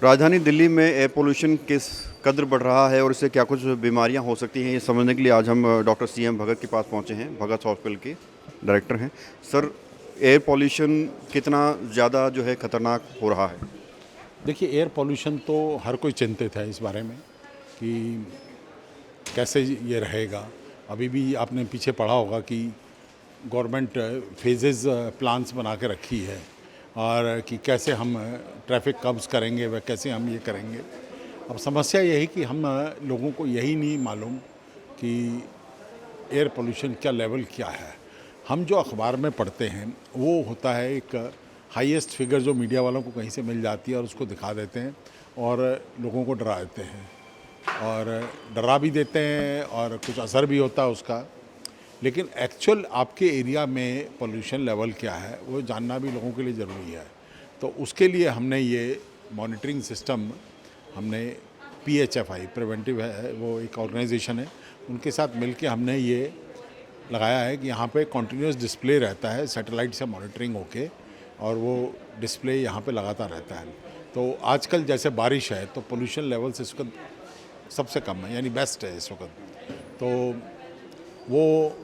राजधानी दिल्ली में air pollution किस कदर बढ़ रहा है और इससे क्या कुछ बीमारियां हो सकती हैं, ये समझने के लिए आज हम डॉक्टर सीएम भगत के पास पहुंचे हैं। भगत हॉस्पिटल के डायरेक्टर हैं। सर, एयर पोल्यूशन कितना ज़्यादा जो है ख़तरनाक हो रहा है? देखिए, एयर पोल्यूशन तो हर कोई चिंतित है इस बारे में कि कैसे ये रहेगा। अभी भी आपने पीछे पढ़ा होगा कि गवर्नमेंट फेजेस प्लान्स बना के रखी है और कि कैसे हम ट्रैफिक कब्ज़ करेंगे व कैसे हम ये करेंगे। अब समस्या यही कि हम लोगों को यही नहीं मालूम कि एयर पोल्यूशन क्या लेवल क्या है। हम जो अखबार में पढ़ते हैं वो होता है एक हाईएस्ट फिगर जो मीडिया वालों को कहीं से मिल जाती है और उसको दिखा देते हैं और लोगों को डरा देते हैं और डरा भी देते हैं और कुछ असर भी होता है उसका। लेकिन एक्चुअल आपके एरिया में पोल्यूशन लेवल क्या है वो जानना भी लोगों के लिए ज़रूरी है। तो उसके लिए हमने ये मॉनिटरिंग सिस्टम हमने PHFI प्रिवेंटिव है, वो एक ऑर्गेनाइजेशन है, उनके साथ मिलके हमने ये लगाया है कि यहाँ पे कॉन्टीन्यूस डिस्प्ले रहता है, सैटेलाइट से मॉनिटरिंग होके, और वो डिस्प्ले यहाँ पे लगातार रहता है। तो आजकल जैसे बारिश है तो पोल्यूशन लेवल्स इस वक्त सबसे कम है, यानी बेस्ट है इस वक्त। तो वो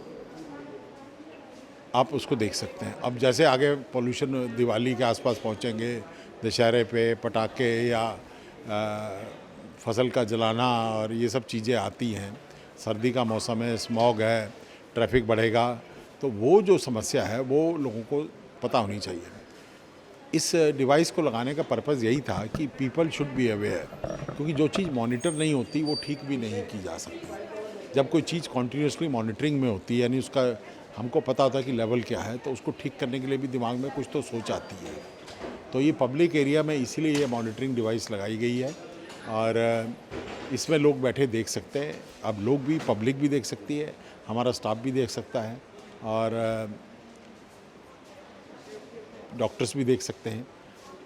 आप उसको देख सकते हैं। अब जैसे आगे पोल्यूशन दिवाली के आसपास पहुंचेंगे, दशहरे पे पटाखे या फसल का जलाना और ये सब चीज़ें आती हैं, सर्दी का मौसम है, स्मॉग है, ट्रैफिक बढ़ेगा, तो वो जो समस्या है वो लोगों को पता होनी चाहिए। इस डिवाइस को लगाने का पर्पज़ यही था कि पीपल शुड बी अवेयर, क्योंकि जो चीज़ मॉनिटर नहीं होती वो ठीक भी नहीं की जा सकती। जब कोई चीज़ कॉन्टीन्यूसली मॉनिटरिंग में होती है, यानी उसका हमको पता होता है कि लेवल क्या है, तो उसको ठीक करने के लिए भी दिमाग में कुछ तो सोच आती है। तो ये पब्लिक एरिया में इसीलिए ये मॉनिटरिंग डिवाइस लगाई गई है और इसमें लोग बैठे देख सकते हैं। अब लोग भी, पब्लिक भी देख सकती है, हमारा स्टाफ भी देख सकता है और डॉक्टर्स भी देख सकते हैं।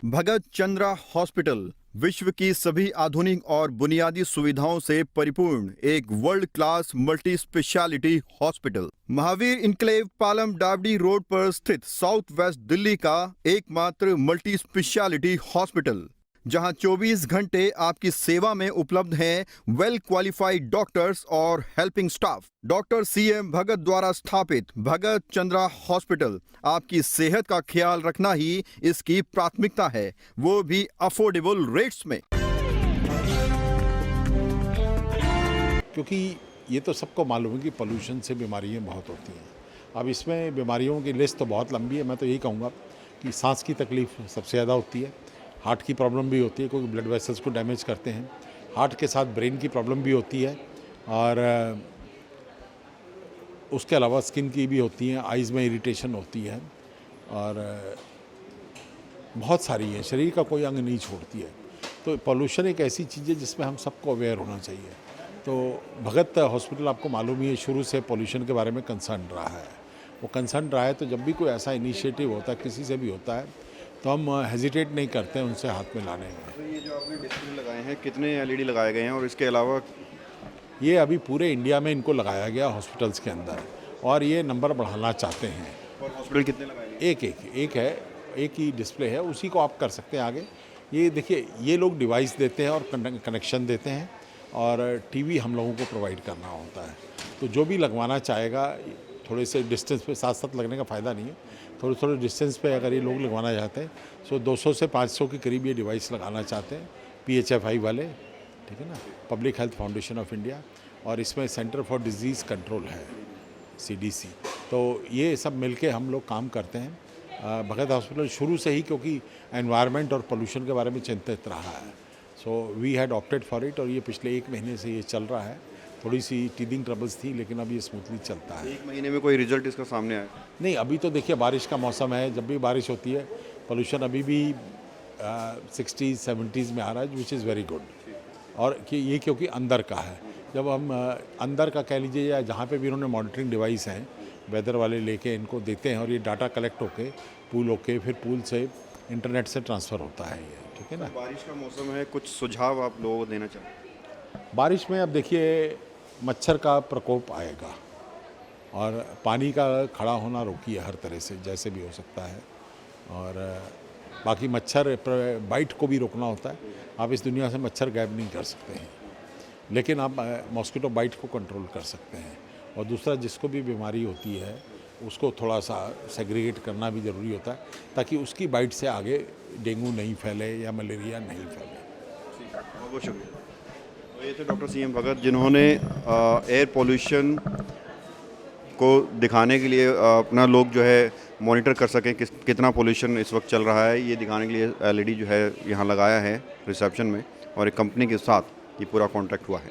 भगत चंद्रा हॉस्पिटल विश्व की सभी आधुनिक और बुनियादी सुविधाओं से परिपूर्ण एक world class multi speciality hospital, Mahavir enclave Palam डावडी रोड पर स्थित साउथ वेस्ट दिल्ली का एकमात्र मल्टी स्पेशलिटी हॉस्पिटल, जहां 24 घंटे आपकी सेवा में उपलब्ध हैं वेल क्वालिफाइड डॉक्टर्स और हेल्पिंग स्टाफ। डॉक्टर सीएम भगत द्वारा स्थापित भगत चंद्रा हॉस्पिटल आपकी सेहत का ख्याल रखना ही इसकी प्राथमिकता है, वो भी अफोर्डेबल रेट्स में। क्योंकि ये तो सबको मालूम है कि पोल्यूशन से बीमारियां बहुत होती हैं। अब इसमें बीमारियों की लिस्ट तो बहुत लंबी है। मैं तो यही कहूँगा कि सांस की तकलीफ सबसे ज़्यादा होती है, हार्ट की प्रॉब्लम भी होती है क्योंकि ब्लड वेसल्स को डैमेज करते हैं, हार्ट के साथ ब्रेन की प्रॉब्लम भी होती है और उसके अलावा स्किन की भी होती हैं, आइज़ में इरिटेशन होती है और बहुत सारी है, शरीर का कोई अंग नहीं छोड़ती है। तो पोल्यूशन एक ऐसी चीज़ है जिसमें हम सबको अवेयर होना चाहिए। तो भगत हॉस्पिटल आपको मालूम ही है शुरू से पोल्यूशन के बारे में कंसर्न रहा है। वो कंसर्न रहा है तो जब भी कोई ऐसा इनिशिएटिव होता है, किसी से भी होता है, तो हम हेजिटेट नहीं करते हैं उनसे हाथ में लाने में। तो ये जो आपने डिस्प्ले लगाए हैं, कितने एलईडी लगाए गए हैं और इसके अलावा? ये अभी पूरे इंडिया में इनको लगाया गया हॉस्पिटल्स के अंदर और ये नंबर बढ़ाना चाहते हैं। और हॉस्पिटल कितने लगाए गए? एक है, एक ही डिस्प्ले है, उसी को आप कर सकते हैं आगे। ये देखिए, ये लोग डिवाइस देते हैं और कनेक्शन देते हैं और टीवी हम लोगों को प्रोवाइड करना होता है। तो जो भी लगवाना चाहेगा, थोड़े से डिस्टेंस पे, साथ साथ लगने का फ़ायदा नहीं है, थोड़े थोड़े डिस्टेंस पे अगर ये लोग लगवाना चाहते हैं, सो 200 से 500 के करीब ये डिवाइस लगाना चाहते हैं, PHFI वाले, ठीक है ना, public health foundation of India, और इसमें सेंटर फॉर डिजीज़ कंट्रोल है, CDC। तो ये सब मिलके हम लोग काम करते हैं। भगत हॉस्पिटल शुरू से ही क्योंकि एनवायरनमेंट और पोल्यूशन के बारे में चिंतित रहा है, so we had opted for it, और ये पिछले 1 महीने से ये चल रहा है। थोड़ी सी टीदिंग ट्रबल्स थी लेकिन अब ये स्मूथली चलता है। 1 महीने में कोई रिजल्ट इसका सामने आया? नहीं, अभी तो देखिए बारिश का मौसम है, जब भी बारिश होती है पोल्यूशन अभी भी 60-70s में आ रहा है, विच इज़ वेरी गुड। और कि ये क्योंकि अंदर का है, जब हम अंदर का कह लीजिए, या जहाँ पे भी उन्होंने मॉनिटरिंग डिवाइस हैं वेदर वाले लेके इनको देते हैं और ये डाटा कलेक्ट होके पूल होके फिर पूल से इंटरनेट से ट्रांसफ़र होता है ये, ठीक है ना। बारिश का मौसम है, कुछ सुझाव आप लोगों को देना चाहें? बारिश में अब देखिए मच्छर का प्रकोप आएगा और पानी का खड़ा होना रोकिए हर तरह से, जैसे भी हो सकता है। और बाकी मच्छर बाइट को भी रोकना होता है। आप इस दुनिया से मच्छर गायब नहीं कर सकते हैं, लेकिन आप मॉस्किटो बाइट को कंट्रोल कर सकते हैं। और दूसरा, जिसको भी बीमारी होती है उसको थोड़ा सा सेग्रीगेट करना भी ज़रूरी होता है, ताकि उसकी बाइट से आगे डेंगू नहीं फैले या मलेरिया नहीं फैले। बहुत बहुत शुक्रिया। तो ये थे डॉक्टर CM भगत, जिन्होंने एयर पोल्यूशन को दिखाने के लिए अपना लोग जो है मॉनिटर कर सकें कितना पोल्यूशन इस वक्त चल रहा है, ये दिखाने के लिए LED जो है यहाँ लगाया है रिसेप्शन में, और एक कंपनी के साथ ये पूरा कॉन्ट्रैक्ट हुआ है।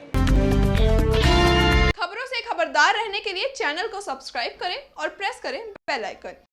खबरों से खबरदार रहने के लिए चैनल को सब्सक्राइब करें और प्रेस करें बेल आइकन।